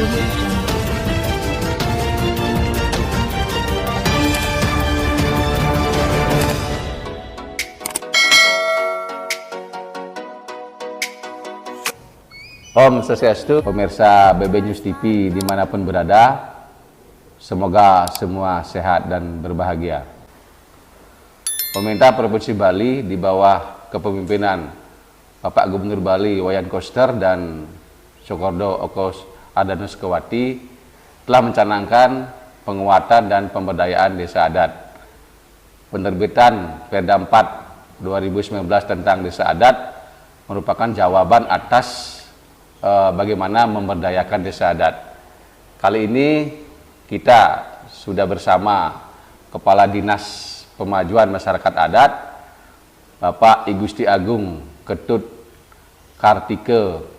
Audio Jungle. Om Swastiastu, pemirsa BB News TV dimanapun berada, semoga semua sehat dan berbahagia. Pemerintah Provinsi Bali di bawah kepemimpinan Bapak Gubernur Bali Wayan Koster dan Soekardo Okoos Adanuskawati telah mencanangkan penguatan dan pemberdayaan desa adat. Penerbitan Perda 4 2019 tentang desa adat merupakan jawaban atas bagaimana memberdayakan desa adat. Kali ini kita sudah bersama Kepala Dinas Pemajuan Masyarakat Adat, Bapak I Gusti Agung Ketut Kartike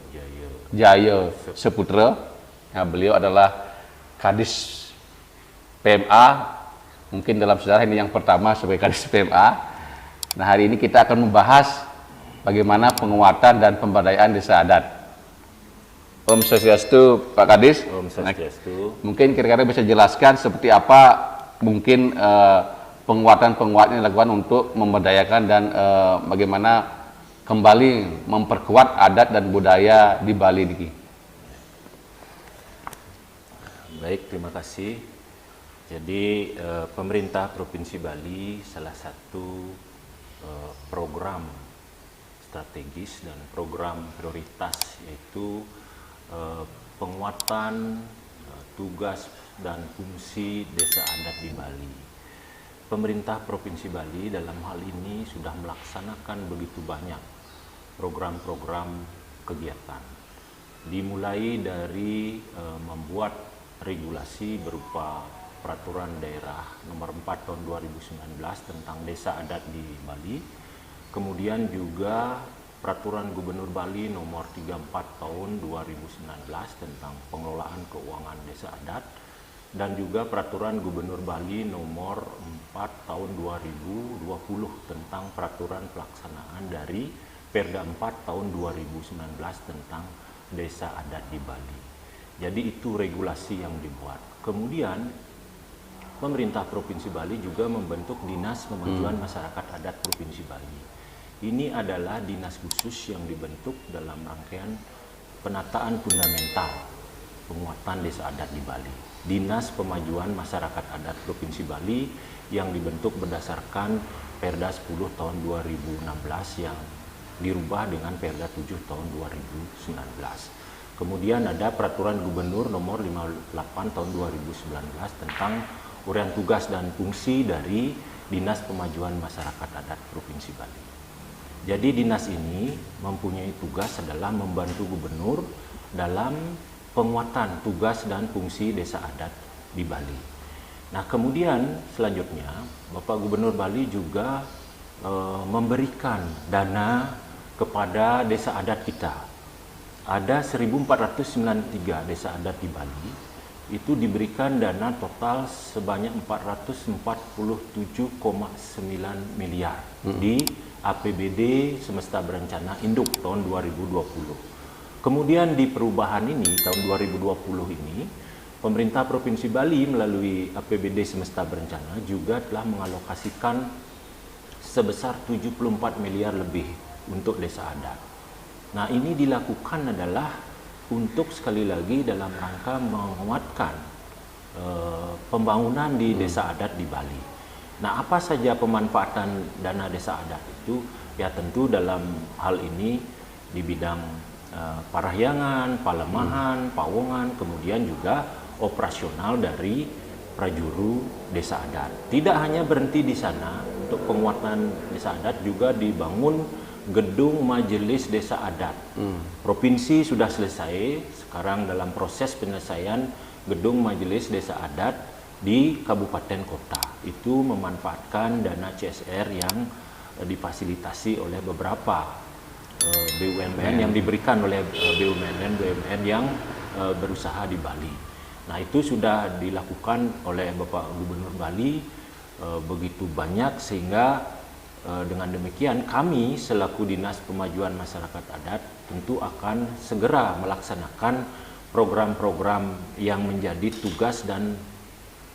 Jaya Seputra. Nah, beliau adalah Kadis PMA, mungkin dalam sejarah ini yang pertama sebagai Kadis PMA. Nah, hari ini kita akan membahas bagaimana penguatan dan pemberdayaan desa adat. Om Swastiastu, Pak Kadis. Om Swastiastu. Mungkin kira-kira bisa jelaskan seperti apa mungkin penguatan-penguatan yang dilakukan untuk memberdayakan dan bagaimana kembali memperkuat adat dan budaya di Bali ini. Baik, terima kasih. Jadi pemerintah Provinsi Bali salah satu program strategis dan program prioritas yaitu penguatan tugas dan fungsi desa adat di Bali. Pemerintah Provinsi Bali dalam hal ini sudah melaksanakan begitu banyak program-program kegiatan. Dimulai dari membuat regulasi berupa Peraturan Daerah Nomor 4 Tahun 2019 tentang Desa Adat di Bali. Kemudian juga Peraturan Gubernur Bali Nomor 34 Tahun 2019 tentang pengelolaan keuangan desa adat, dan juga Peraturan Gubernur Bali Nomor 4 Tahun 2020 tentang peraturan pelaksanaan dari Perda 4 Tahun 2019 tentang desa adat di Bali. Jadi itu regulasi yang dibuat. Kemudian pemerintah Provinsi Bali juga membentuk Dinas Pemajuan Masyarakat Adat Provinsi Bali. Ini adalah dinas khusus yang dibentuk dalam rangkaian penataan fundamental penguatan desa adat di Bali. Dinas Pemajuan Masyarakat Adat Provinsi Bali yang dibentuk berdasarkan Perda 10 tahun 2016 yang dirubah dengan Perda 7 tahun 2019. Kemudian ada Peraturan Gubernur Nomor 58 tahun 2019 tentang uraian tugas dan fungsi dari Dinas Pemajuan Masyarakat Adat Provinsi Bali. Jadi dinas ini mempunyai tugas adalah membantu gubernur dalam penguatan tugas dan fungsi desa adat di Bali. Nah, kemudian selanjutnya Bapak Gubernur Bali juga memberikan dana kepada desa adat kita. Ada 1493 desa adat di Bali, itu diberikan dana total sebanyak 447,9 miliar di APBD Semesta Berencana Induk tahun 2020. Kemudian di perubahan ini tahun 2020 ini pemerintah Provinsi Bali melalui APBD Semesta Berencana juga telah mengalokasikan sebesar 74 miliar lebih untuk desa adat. Nah, ini dilakukan adalah untuk sekali lagi dalam rangka menguatkan pembangunan di desa adat di Bali. Nah, apa saja pemanfaatan dana desa adat itu? Ya tentu dalam hal ini di bidang parahyangan, palemahan, pawongan, kemudian juga operasional dari prajuru desa adat. Tidak hanya berhenti di sana, untuk penguatan desa adat juga dibangun gedung majelis desa adat. Provinsi sudah selesai, sekarang dalam proses penyelesaian gedung majelis desa adat di kabupaten kota. Itu memanfaatkan dana CSR yang difasilitasi oleh beberapa BUMN yang diberikan oleh BUMN yang berusaha di Bali. Nah, itu sudah dilakukan oleh Bapak Gubernur Bali begitu banyak sehingga dengan demikian kami selaku Dinas Pemajuan Masyarakat Adat tentu akan segera melaksanakan program-program yang menjadi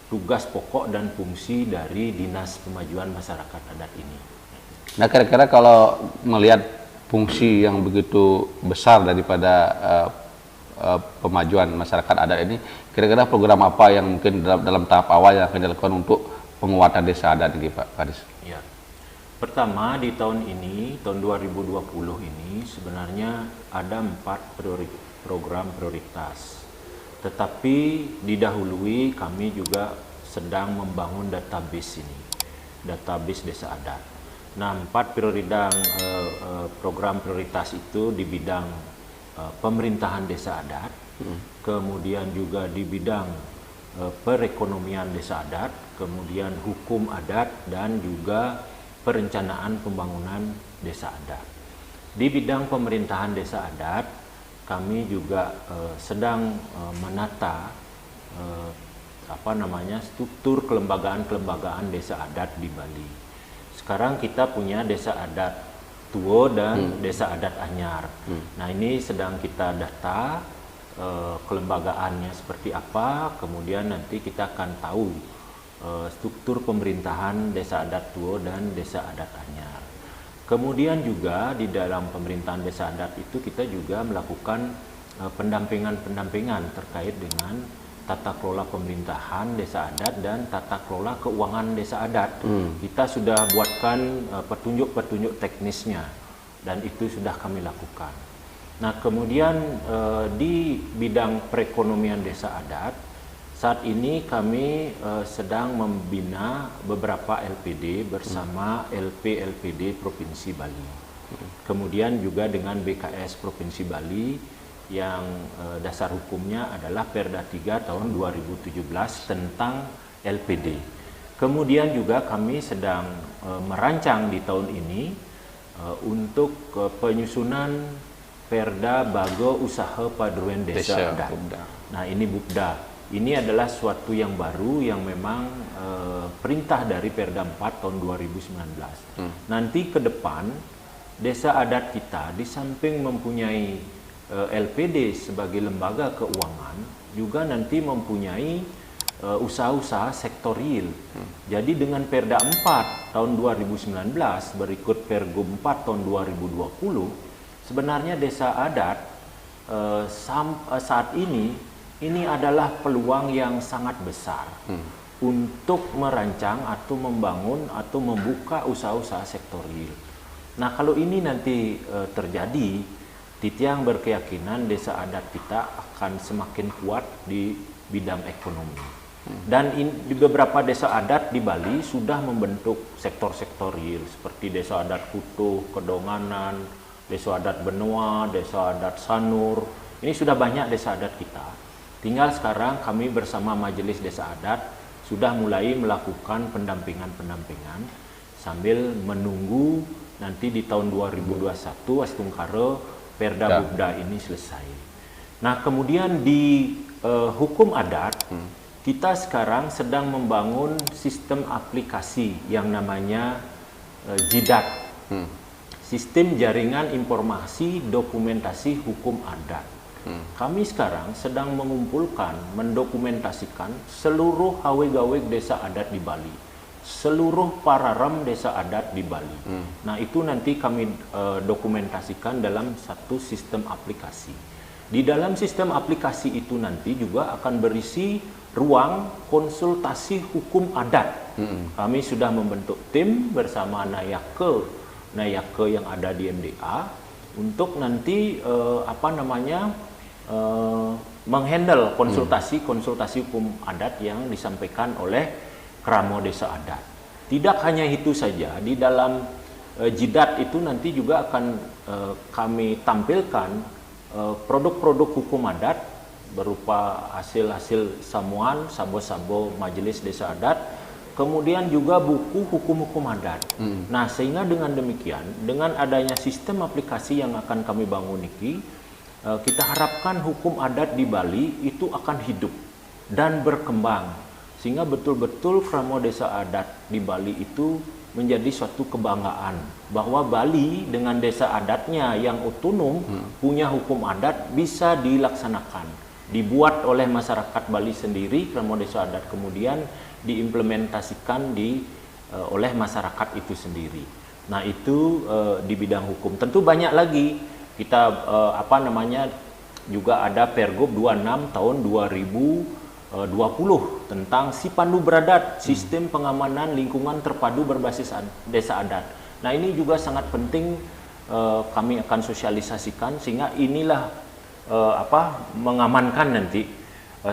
tugas pokok dan fungsi dari Dinas Pemajuan Masyarakat Adat ini. Nah, kira-kira kalau melihat fungsi yang begitu besar daripada pemajuan masyarakat adat ini, kira-kira program apa yang mungkin dalam tahap awal yang akan dilakukan untuk penguatan desa adat ini, Pak Kadis? Ya. Pertama, di tahun ini, tahun 2020 ini sebenarnya ada 4 program prioritas. Tetapi didahului kami juga sedang membangun database ini, database desa adat. Nah, 4 program prioritas itu di bidang pemerintahan desa adat, kemudian juga di bidang perekonomian desa adat, kemudian hukum adat, dan juga perencanaan pembangunan desa adat. Di bidang pemerintahan desa adat, kami juga sedang menata struktur kelembagaan desa adat di Bali. Sekarang kita punya desa adat Tuo dan desa adat Anyar. Nah, ini sedang kita data kelembagaannya seperti apa, kemudian nanti kita akan tahu struktur pemerintahan desa adat Tuo dan desa adat Anyar. Kemudian juga di dalam pemerintahan desa adat itu kita juga melakukan pendampingan terkait dengan tata kelola pemerintahan desa adat dan tata kelola keuangan desa adat. Kita sudah buatkan petunjuk-petunjuk teknisnya dan itu sudah kami lakukan. Nah, kemudian di bidang perekonomian desa adat, saat ini kami sedang membina beberapa LPD bersama LP-LPD Provinsi Bali. Kemudian juga dengan BKS Provinsi Bali yang dasar hukumnya adalah Perda 3 tahun 2017 tentang LPD. Kemudian juga kami sedang merancang di tahun ini untuk penyusunan Perda Bago Usaha Paduan Desa Adat. Nah, ini Bupda. Ini adalah suatu yang baru yang memang perintah dari Perda 4 tahun 2019. Nanti ke depan desa adat kita di samping mempunyai LPD sebagai lembaga keuangan juga nanti mempunyai usaha-usaha sektorial. Jadi dengan Perda 4 tahun 2019 berikut Pergub 4 tahun 2020, sebenarnya desa adat saat ini adalah peluang yang sangat besar untuk merancang atau membangun atau membuka usaha-usaha sektorial. Nah, kalau ini nanti terjadi, Titiang berkeyakinan desa adat kita akan semakin kuat di bidang ekonomi. Dan di beberapa desa adat di Bali sudah membentuk sektor-sektor real seperti desa adat Kutuh, Kedonganan, desa adat Benua, desa adat Sanur. Ini sudah banyak desa adat kita. Tinggal sekarang kami bersama Majelis Desa Adat sudah mulai melakukan pendampingan sambil menunggu nanti di tahun 2021 Astungkara Perda Bupda ini selesai. Nah, kemudian di hukum adat, kita sekarang sedang membangun sistem aplikasi yang namanya JIDAT, Sistem Jaringan Informasi Dokumentasi Hukum Adat. Kami sekarang sedang mendokumentasikan seluruh haweg-haweg desa adat di Bali, seluruh pararam desa adat di Bali. Nah, itu nanti kami dokumentasikan dalam satu sistem aplikasi. Di dalam sistem aplikasi itu nanti juga akan berisi ruang konsultasi hukum adat. Kami sudah membentuk tim bersama Nayake yang ada di MDA untuk nanti menghandle konsultasi hukum adat yang disampaikan oleh Kramo Desa Adat. Tidak hanya itu saja, di dalam JIDAT itu nanti juga akan kami tampilkan produk-produk hukum adat berupa hasil-hasil samuan, sabo-sabo Majelis Desa Adat, kemudian juga buku hukum-hukum adat. Nah, sehingga dengan demikian, dengan adanya sistem aplikasi yang akan kami bangun ini, kita harapkan hukum adat di Bali itu akan hidup dan berkembang. Sehingga betul-betul Kramo Desa Adat di Bali itu menjadi suatu kebanggaan bahwa Bali dengan desa adatnya yang otonom punya hukum adat bisa dilaksanakan. dibuat oleh masyarakat Bali sendiri, krama desa adat, kemudian diimplementasikan oleh masyarakat itu sendiri. Nah itu di bidang hukum. Tentu banyak lagi kita juga ada Pergub 26 tahun 2020 tentang Sipandu Beradat, Sistem Pengamanan Lingkungan Terpadu Berbasis Desa Adat. Nah ini juga sangat penting kami akan sosialisasikan, sehingga inilah mengamankan nanti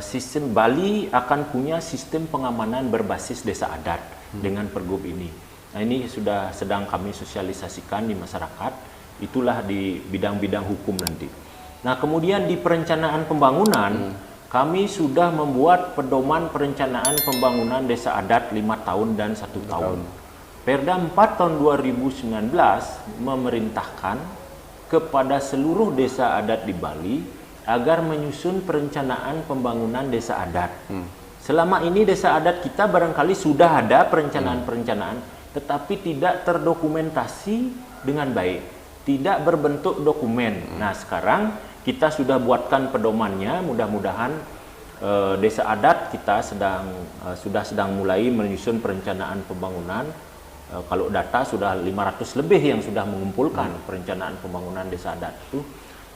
sistem Bali akan punya sistem pengamanan berbasis desa adat dengan Pergub ini. Nah ini sudah sedang kami sosialisasikan di masyarakat, itulah di bidang-bidang hukum nanti. Nah kemudian di perencanaan pembangunan, kami sudah membuat pedoman perencanaan pembangunan desa adat 5 tahun dan 1 tahun. Perda 4 tahun 2019 memerintahkan kepada seluruh desa adat di Bali agar menyusun perencanaan pembangunan desa adat. Selama ini desa adat kita barangkali sudah ada perencanaan-perencanaan, tetapi tidak terdokumentasi dengan baik, tidak berbentuk dokumen. Nah sekarang kita sudah buatkan pedomannya, mudah-mudahan desa adat kita sedang mulai menyusun perencanaan pembangunan. Kalau data sudah 500 lebih yang sudah mengumpulkan perencanaan pembangunan desa adat itu.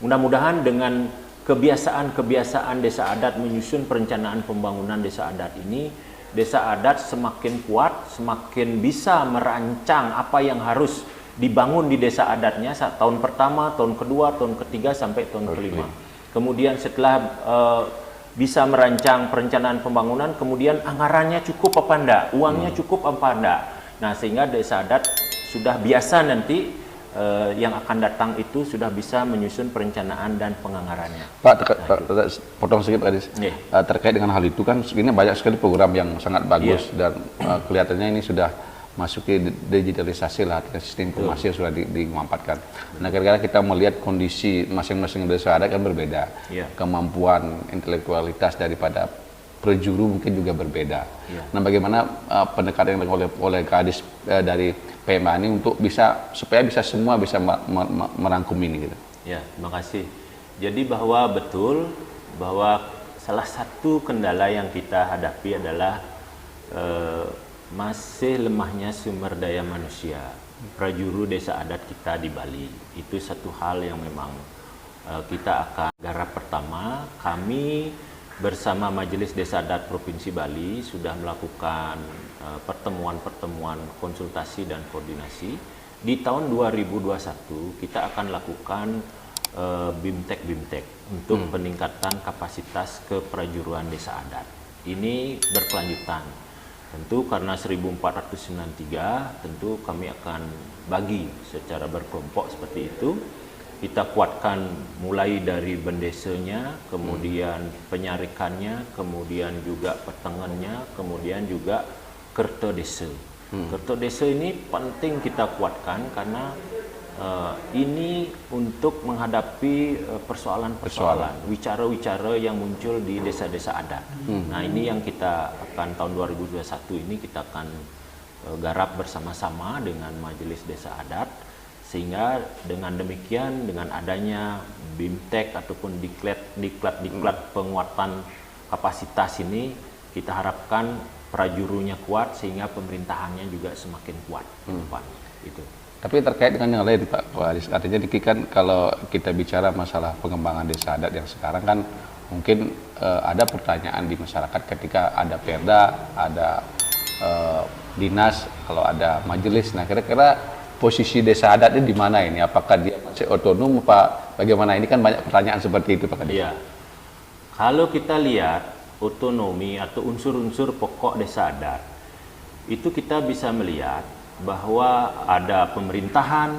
Mudah-mudahan dengan kebiasaan-kebiasaan desa adat menyusun perencanaan pembangunan desa adat ini, desa adat semakin kuat, semakin bisa merancang apa yang harus dibangun di desa adatnya tahun pertama, tahun kedua, tahun ketiga, sampai tahun kelima. Kemudian setelah bisa merancang perencanaan pembangunan, kemudian anggarannya cukup apa enggak, uangnya cukup apa enggak. Nah sehingga desa adat sudah biasa nanti yang akan datang itu sudah bisa menyusun perencanaan dan penganggarannya. Pak, potong sedikit Pak Adis. Terkait dengan hal itu kan ini banyak sekali program yang sangat bagus dan kelihatannya ini sudah masuk ke digitalisasi lah, sistem informasi yang sudah dimampatkan. Nah kira-kira kita melihat kondisi masing-masing desa adat kan berbeda, kemampuan intelektualitas daripada perjuru mungkin juga berbeda. Nah bagaimana pendekatan yang dilakukan oleh Kadis dari PMA ini untuk supaya semua bisa merangkum ini gitu. Ya, terima kasih. Jadi betul bahwa salah satu kendala yang kita hadapi adalah masih lemahnya sumber daya manusia prajuru desa adat kita di Bali. Itu satu hal yang memang kita akan garap. Pertama, kami bersama Majelis Desa Adat Provinsi Bali sudah melakukan pertemuan-pertemuan konsultasi dan koordinasi. Di tahun 2021 kita akan lakukan BIMTEK untuk peningkatan kapasitas keprajuruan desa adat. Ini berkelanjutan. Tentu karena 1493 tentu kami akan bagi secara berkelompok seperti itu. Kita kuatkan mulai dari bendesanya, kemudian penyarikannya, kemudian juga petengannya, kemudian juga kerto desa. Kerto desa ini penting kita kuatkan karena ini untuk menghadapi persoalan-persoalan, wicara-wicara yang muncul di desa-desa adat. Nah ini yang kita akan tahun 2021 ini kita akan garap bersama-sama dengan Majelis Desa Adat. Sehingga dengan demikian, dengan adanya BIMTEK ataupun diklat penguatan kapasitas ini, kita harapkan prajurunya kuat sehingga pemerintahannya juga semakin kuat ke depan. Itu. Tapi terkait dengan yang lain Pak Adis, artinya kan kalau kita bicara masalah pengembangan desa adat yang sekarang kan mungkin ada pertanyaan di masyarakat ketika ada perda, ada dinas, kalau ada majelis. Nah kira-kira posisi desa adat ini di mana ini? Apakah dia masih otonom, Pak? Bagaimana? Ini kan banyak pertanyaan seperti itu, Pak Kadis. Iya. Kalau kita lihat otonomi atau unsur-unsur pokok desa adat, itu kita bisa melihat bahwa ada pemerintahan,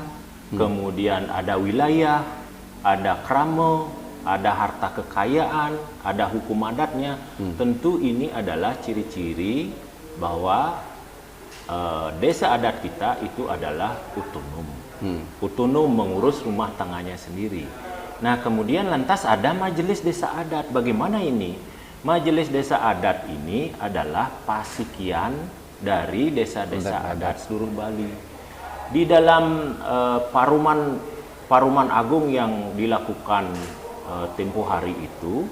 kemudian ada wilayah, ada krama, ada harta kekayaan, ada hukum adatnya. Tentu ini adalah ciri-ciri bahwa desa adat kita itu adalah otonom. Otonom mengurus rumah tangganya sendiri. Nah, kemudian lantas ada Majelis Desa Adat. Bagaimana ini? Majelis Desa Adat ini adalah pasikian dari desa-desa adat seluruh Bali. Di dalam paruman agung yang dilakukan tempo hari itu,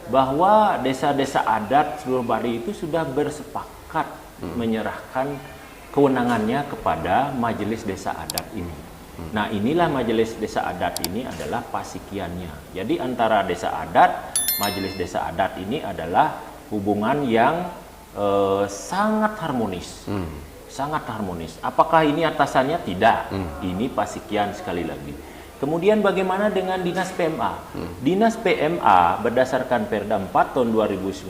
bahwa desa-desa adat seluruh Bali itu sudah bersepakat menyerahkan kewenangannya kepada Majelis Desa Adat ini. Nah, inilah Majelis Desa Adat ini adalah pasikiannya. Jadi antara desa adat, Majelis Desa Adat ini adalah hubungan yang sangat harmonis. Sangat harmonis. Apakah ini atasannya? Tidak. Ini pasikian sekali lagi. Kemudian bagaimana dengan Dinas PMA? Dinas PMA berdasarkan Perda 4 tahun 2019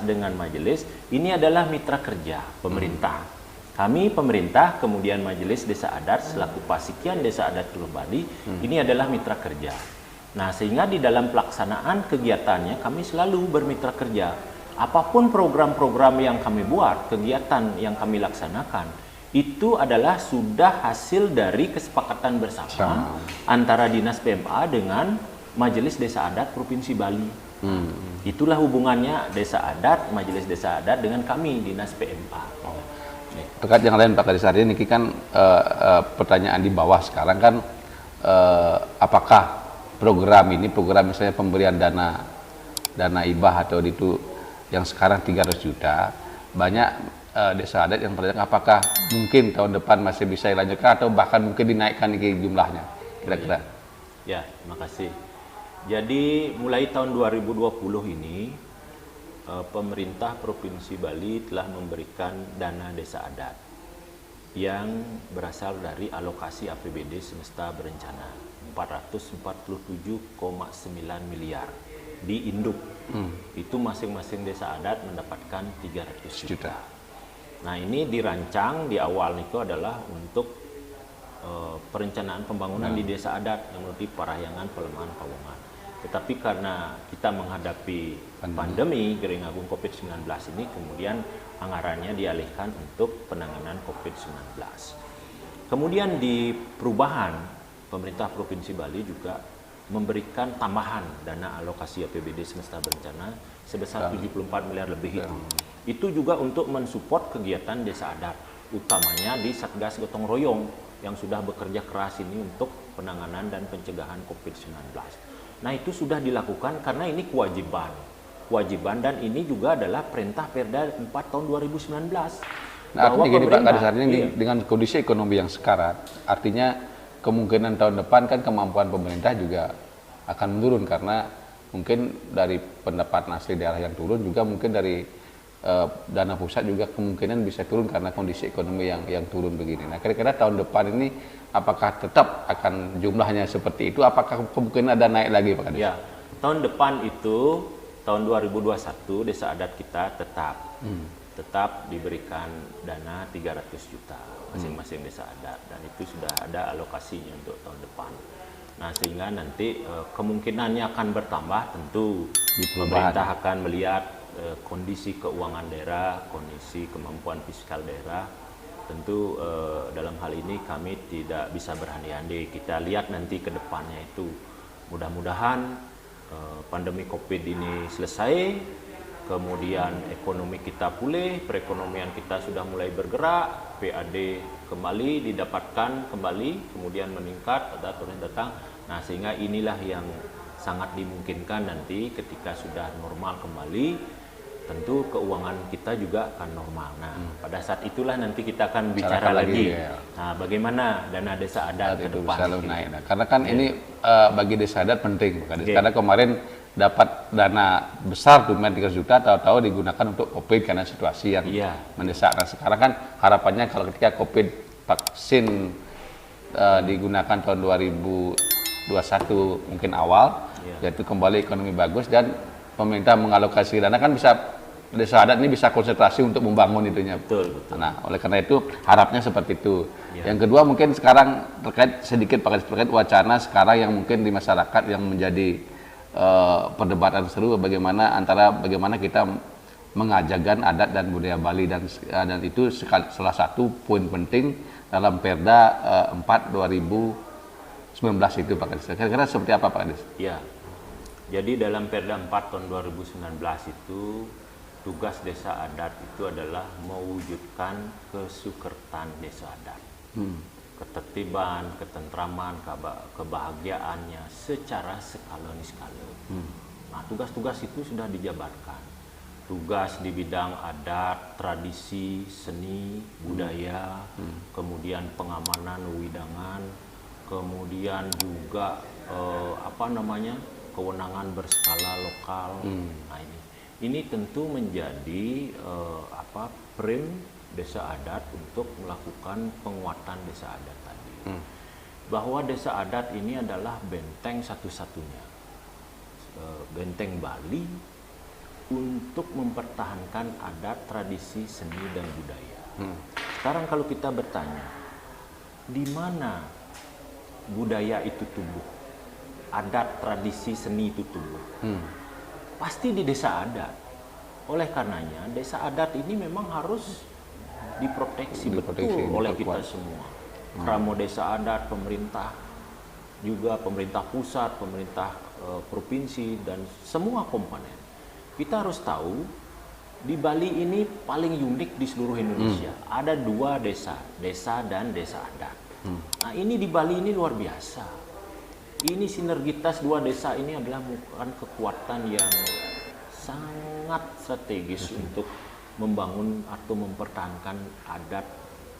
dengan majelis, ini adalah mitra kerja pemerintah. Kami pemerintah, kemudian Majelis Desa Adat selaku pasikian Desa Adat Seluruh Bali, ini adalah mitra kerja. Nah, sehingga di dalam pelaksanaan kegiatannya kami selalu bermitra kerja. Apapun program-program yang kami buat, kegiatan yang kami laksanakan, itu adalah sudah hasil dari kesepakatan bersama antara Dinas PMA dengan Majelis Desa Adat Provinsi Bali. Itulah hubungannya Desa Adat, Majelis Desa Adat dengan kami, Dinas PMA. Terkait yang lain Pak Kadis, ini kan pertanyaan di bawah sekarang kan, apakah program misalnya pemberian dana hibah atau itu yang sekarang 300 juta, banyak desa adat yang bertanya apakah mungkin tahun depan masih bisa dilanjutkan atau bahkan mungkin dinaikkan jumlahnya, kira-kira. Ya, makasih. Jadi mulai tahun 2020 ini pemerintah Provinsi Bali telah memberikan dana desa adat yang berasal dari alokasi APBD semesta berencana 447,9 miliar di induk. Itu masing-masing desa adat mendapatkan 300 juta. Nah, ini dirancang di awal itu adalah untuk perencanaan pembangunan di desa adat yang meliputi Parahyangan, Pelemahan, Pawongan. Tetapi karena kita menghadapi pandemi Gering Agung COVID-19 ini, kemudian anggarannya dialihkan untuk penanganan COVID-19. Kemudian di perubahan, pemerintah Provinsi Bali juga memberikan tambahan dana alokasi APBD semesta berencana sebesar 74 miliar lebih itu. Itu juga untuk mensupport kegiatan desa adat, utamanya di Satgas Gotong Royong yang sudah bekerja keras ini untuk penanganan dan pencegahan COVID-19. Nah, itu sudah dilakukan karena ini kewajiban dan ini juga adalah perintah Perda 4 tahun 2019. Nah, artinya gini Pak Kadis, dengan kondisi ekonomi yang sekarang, artinya kemungkinan tahun depan kan kemampuan pemerintah juga akan menurun karena mungkin dari pendapatan asli daerah yang turun, juga mungkin dari dana pusat juga kemungkinan bisa turun karena kondisi ekonomi yang turun begini. Nah, kira-kira tahun depan ini apakah tetap akan jumlahnya seperti itu? Apakah kemungkinan ada naik lagi Pak Kadis? Ya, tahun depan itu tahun 2021 desa adat kita tetap diberikan dana 300 juta masing-masing desa adat, dan itu sudah ada alokasinya untuk tahun depan. Nah, sehingga nanti kemungkinannya akan bertambah, tentu pemerintah akan melihat kondisi keuangan daerah, kondisi kemampuan fiskal daerah. Tentu dalam hal ini kami tidak bisa berandai-andai. Kita lihat nanti ke depannya itu. Mudah-mudahan pandemi COVID ini selesai, kemudian ekonomi kita pulih, perekonomian kita sudah mulai bergerak, PAD kembali didapatkan kembali, kemudian meningkat, ada turun datang. Nah, sehingga inilah yang sangat dimungkinkan nanti ketika sudah normal kembali, tentu keuangan kita juga akan normal. Nah, pada saat itulah nanti kita akan bicara lagi. Nah, bagaimana dana desa adat ke depan. Naik. Nah, karena kan ini bagi desa adat penting, karena kemarin dapat dana besar tuh 300 juta, tahu-tahu digunakan untuk COVID karena situasi yang mendesak. Nah, sekarang kan harapannya kalau ketika COVID vaksin digunakan tahun 2021 mungkin awal, yaitu kembali ekonomi bagus dan pemerintah mengalokasi dana, kan bisa desa adat ini bisa konsentrasi untuk membangun itunya. Betul. Nah, oleh karena itu harapnya seperti itu. Yang kedua mungkin sekarang terkait wacana sekarang yang mungkin di masyarakat yang menjadi perdebatan seru, bagaimana kita mengajarkan adat dan budaya Bali, dan itu salah satu poin penting dalam Perda 4 2019 itu Pak Kadis. Kira-kira seperti apa Pak Kadis? Ya. Jadi dalam Perda 4 tahun 2019 itu tugas desa adat itu adalah mewujudkan kesukertan desa adat. Ketertiban, ketentraman, kebahagiaannya secara skala-skala. Nah, tugas-tugas itu sudah dijabarkan. Tugas di bidang adat, tradisi, seni, budaya, kemudian pengamanan wewidangan, kemudian juga kewenangan berskala lokal. Nah, ini tentu menjadi frame desa adat untuk melakukan penguatan desa adat tadi. Bahwa desa adat ini adalah benteng satu-satunya, benteng Bali untuk mempertahankan adat, tradisi, seni, dan budaya. Sekarang kalau kita bertanya, di mana budaya itu tumbuh, adat, tradisi, seni itu tumbuh? Pasti di desa adat. Oleh karenanya, desa adat ini memang harus diproteksi betul oleh kita semua. Kramo desa adat, pemerintah, juga pemerintah pusat, pemerintah provinsi, dan semua komponen. Kita harus tahu, di Bali ini paling unik di seluruh Indonesia. Ada 2 desa, desa dan desa adat. Nah, ini di Bali ini luar biasa. Ini sinergitas 2 desa ini adalah merupakan kekuatan yang sangat strategis untuk membangun atau mempertahankan adat,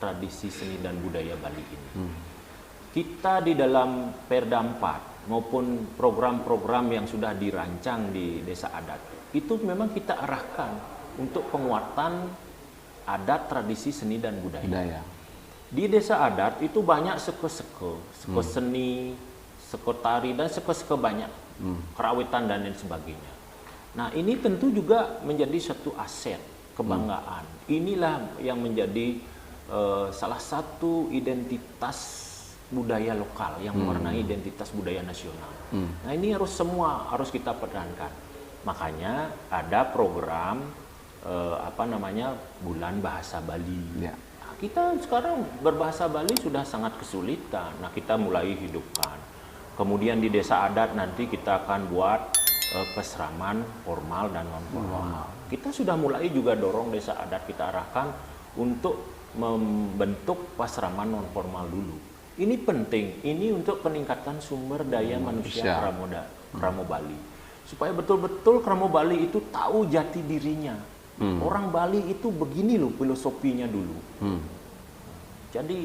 tradisi, seni, dan budaya Bali ini. Kita di dalam Perda 4 maupun program-program yang sudah dirancang di desa adat, itu memang kita arahkan untuk penguatan adat, tradisi, seni, dan budaya. Di desa adat itu banyak seko seni, seko tari, dan seko banyak, kerawitan dan lain sebagainya. Nah, ini tentu juga menjadi satu aset, kebanggaan. Inilah yang menjadi salah satu identitas budaya lokal yang mewarnai identitas budaya nasional. Nah, ini harus kita pertahankan. Makanya ada program Bulan Bahasa Bali. Nah, kita sekarang berbahasa Bali sudah sangat kesulitan. Nah, kita mulai hidupkan. Kemudian di desa adat nanti kita akan buat peseraman formal dan non formal. Kita sudah mulai juga dorong desa adat, kita arahkan untuk membentuk peseraman non formal dulu. Ini penting, ini untuk peningkatan sumber daya manusia Kramo Bali. Supaya betul-betul Kramo Bali itu tahu jati dirinya. Orang Bali itu begini loh filosofinya dulu. Jadi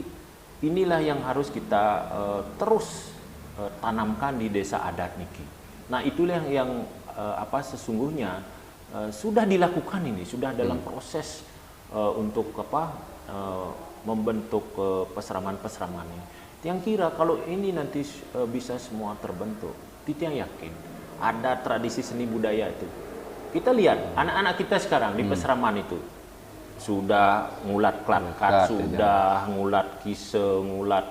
inilah yang harus kita terus tanamkan di desa adat niki. Nah, itulah yang sesungguhnya sudah dilakukan ini, sudah dalam proses untuk membentuk peseraman-peseraman ini. Yang kira kalau ini nanti bisa semua terbentuk, Titiang yakin ada tradisi seni budaya itu. Kita lihat anak-anak kita sekarang di peseraman itu sudah ngulat klatkat, sudah ngulat kise, ngulat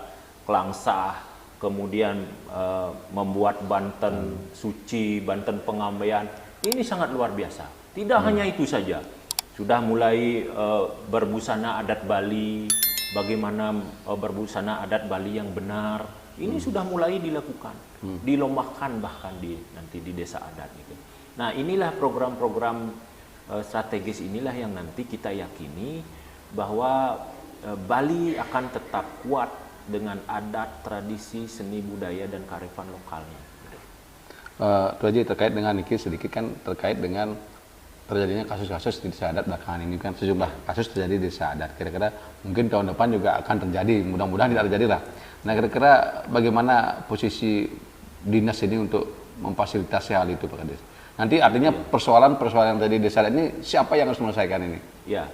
klangsah, kemudian membuat banten suci, banten pengambaian. Ini sangat luar biasa. Tidak hanya itu saja, sudah mulai berbusana adat Bali, bagaimana berbusana adat Bali yang benar. Ini sudah mulai dilakukan, dilombakan bahkan nanti di desa adat gitu. Nah, inilah program-program strategis inilah yang nanti kita yakini bahwa Bali akan tetap kuat dengan adat, tradisi, seni, budaya, dan kearifan lokalnya. Tuh aja terkait dengan Niki sedikit kan terkait dengan terjadinya kasus-kasus di desa adat belakangan ini kan sejumlah kasus terjadi di desa adat. Kira-kira mungkin tahun depan juga akan terjadi, mudah-mudahan tidak terjadi lah. Nah, kira-kira bagaimana posisi dinas ini untuk memfasilitasi hal itu Pak Kades? Nanti artinya persoalan-persoalan yang terjadi di desa adat ini siapa yang harus menyelesaikan ini? Ya,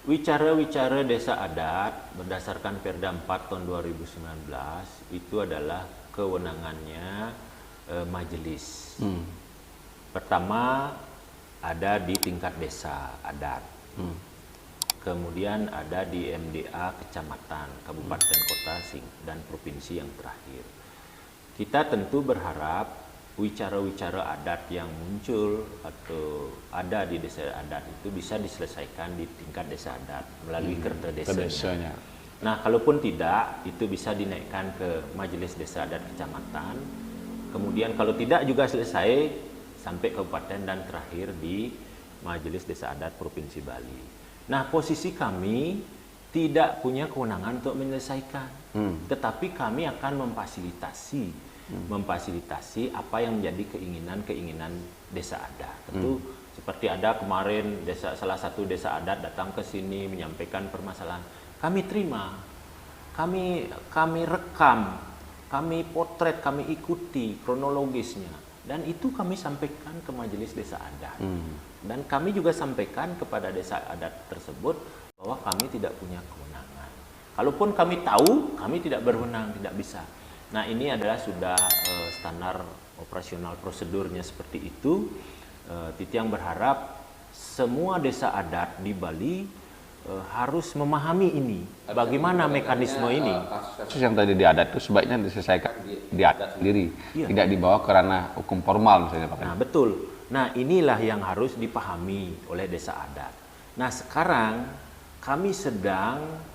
wicara-wicara desa adat berdasarkan Perda 4 tahun 2019 itu adalah kewenangannya majelis. Pertama ada di tingkat desa adat, kemudian ada di MDA kecamatan, kabupaten, kota, dan provinsi yang terakhir. Kita tentu berharap wicara-wicara adat yang muncul atau ada di desa adat itu bisa diselesaikan di tingkat desa adat melalui kerta desanya. Nah, kalaupun tidak, itu bisa dinaikkan ke majelis desa adat kecamatan. Kemudian kalau tidak juga selesai sampai kabupaten dan terakhir di majelis desa adat provinsi Bali. Nah, posisi kami tidak punya kewenangan untuk menyelesaikan, tetapi kami akan memfasilitasi memfasilitasi apa yang menjadi keinginan desa adat. Tentu seperti ada kemarin salah satu desa adat datang ke sini menyampaikan permasalahan. Kami terima, kami rekam, kami potret, kami ikuti kronologisnya, dan itu kami sampaikan ke majelis desa adat. Dan kami juga sampaikan kepada desa adat tersebut bahwa kami tidak punya kewenangan. Kalaupun kami tahu, kami tidak berwenang, tidak bisa. Nah, ini adalah sudah standar operasional prosedurnya seperti itu. Titiang berharap semua desa adat di Bali harus memahami ini. Bagaimana mekanisme ini? Kasus yang tadi di adat itu sebaiknya diselesaikan di adat sendiri, tidak dibawa ke ranah hukum formal misalnya Pak. Nah, betul. Nah, inilah yang harus dipahami oleh desa adat. Nah, sekarang kami sedang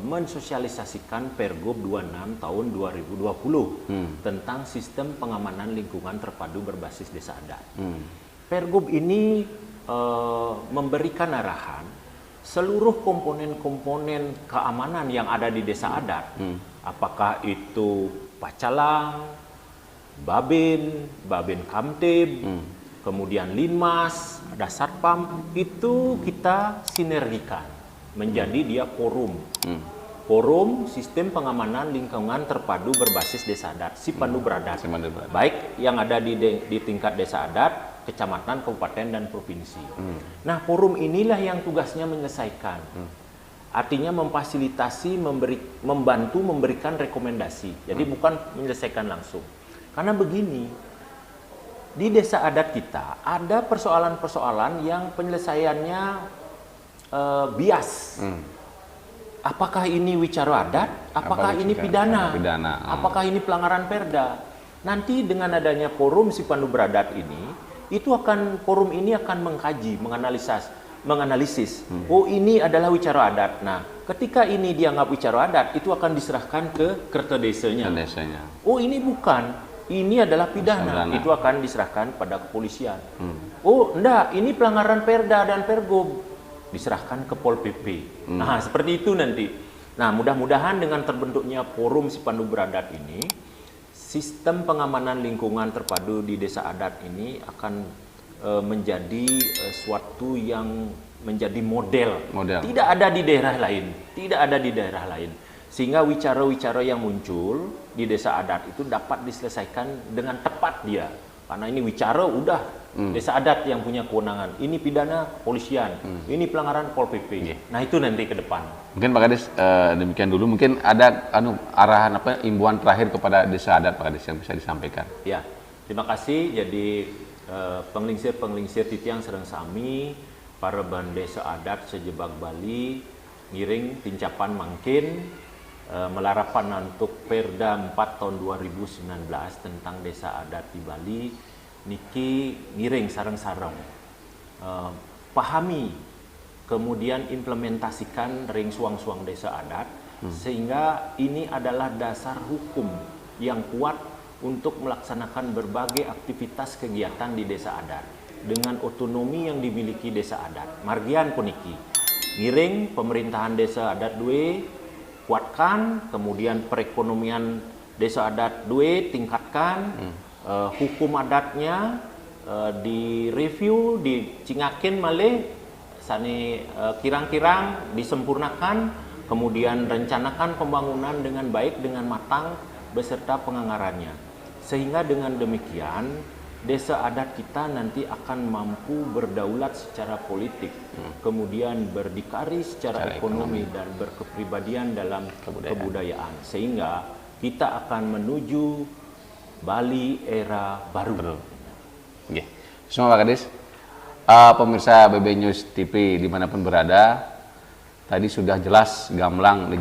mensosialisasikan Pergub 26 tahun 2020 tentang sistem pengamanan lingkungan terpadu berbasis desa adat. Pergub ini memberikan arahan seluruh komponen-komponen keamanan yang ada di desa adat, apakah itu Pacalang, Babin Kamtib, kemudian Linmas, ada Satpam, itu kita sinergikan menjadi dia forum. Forum Sistem Pengamanan Lingkungan Terpadu Berbasis Desa Adat, Sipandu Beradat. Baik yang ada di tingkat desa adat, kecamatan, kabupaten, dan provinsi. Nah, forum inilah yang tugasnya menyelesaikan. Artinya memfasilitasi, membantu memberikan rekomendasi. Jadi bukan menyelesaikan langsung. Karena begini, di desa adat kita ada persoalan-persoalan yang penyelesaiannya bias. Apakah ini wicara adat? Apakah ini pidana? Apakah ini pelanggaran perda? Nanti dengan adanya forum Sipandu Beradat ini, forum ini akan mengkaji, menganalisis. Oh, ini adalah wicara adat. Nah, ketika ini dianggap wicara adat, itu akan diserahkan ke kerta desanya. Oh, ini bukan. Ini adalah pidana. Itu akan diserahkan pada kepolisian. Oh, enggak, ini pelanggaran perda dan pergub. Diserahkan ke Pol PP. Nah, seperti itu nanti. Nah, mudah-mudahan dengan terbentuknya forum Sipandu Beradat ini, sistem pengamanan lingkungan terpadu di desa adat ini akan menjadi suatu yang menjadi model. Tidak ada di daerah lain. Sehingga wicara-wicara yang muncul di desa adat itu dapat diselesaikan dengan tepat dia. Karena ini wicara udah desa adat yang punya kewenangan. Ini pidana kepolisian, ini pelanggaran Pol PP. Nah, itu nanti ke depan. Mungkin Pak Kades demikian dulu. Mungkin ada arahan imbauan terakhir kepada desa adat Pak Kades yang bisa disampaikan. Ya, terima kasih. Jadi penglingsir Titiang Sereng Sami, para ban desa adat sejebak Bali, ngiring tincapan mangkin melarapan untuk Perda 4 tahun 2019 tentang desa adat di Bali, niki ngiring sareng-sareng pahami, kemudian implementasikan ring suang-suang desa adat, sehingga ini adalah dasar hukum yang kuat untuk melaksanakan berbagai aktivitas kegiatan di desa adat dengan otonomi yang dimiliki desa adat. Margian puniki ngiring pemerintahan desa adat dua kuatkan, kemudian perekonomian desa adat dua tingkatkan, hukum adatnya direview, dicingakin malih, sani kirang-kirang disempurnakan, kemudian rencanakan pembangunan dengan baik, dengan matang, beserta penganggarannya. Sehingga dengan demikian, desa adat kita nanti akan mampu berdaulat secara politik, kemudian berdikari secara ekonomi, dan berkepribadian dalam kebudayaan. Sehingga kita akan menuju Bali era baru. Semua Pak Kades, pemirsa BB News TV dimanapun berada, tadi sudah jelas gamblang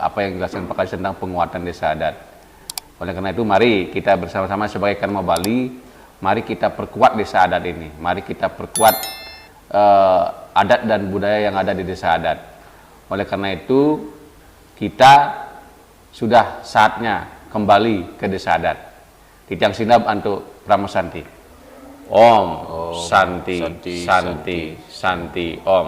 apa yang dijelaskan Pak Kades tentang penguatan desa adat. Oleh karena itu, mari kita bersama-sama sebagai Karma Bali, mari kita perkuat desa adat ini. Mari kita perkuat adat dan budaya yang ada di desa adat. Oleh karena itu, kita sudah saatnya kembali ke desa adat. Titiang Sinab untuk Pramosanti. Om Santi, Santi, Santi, Om.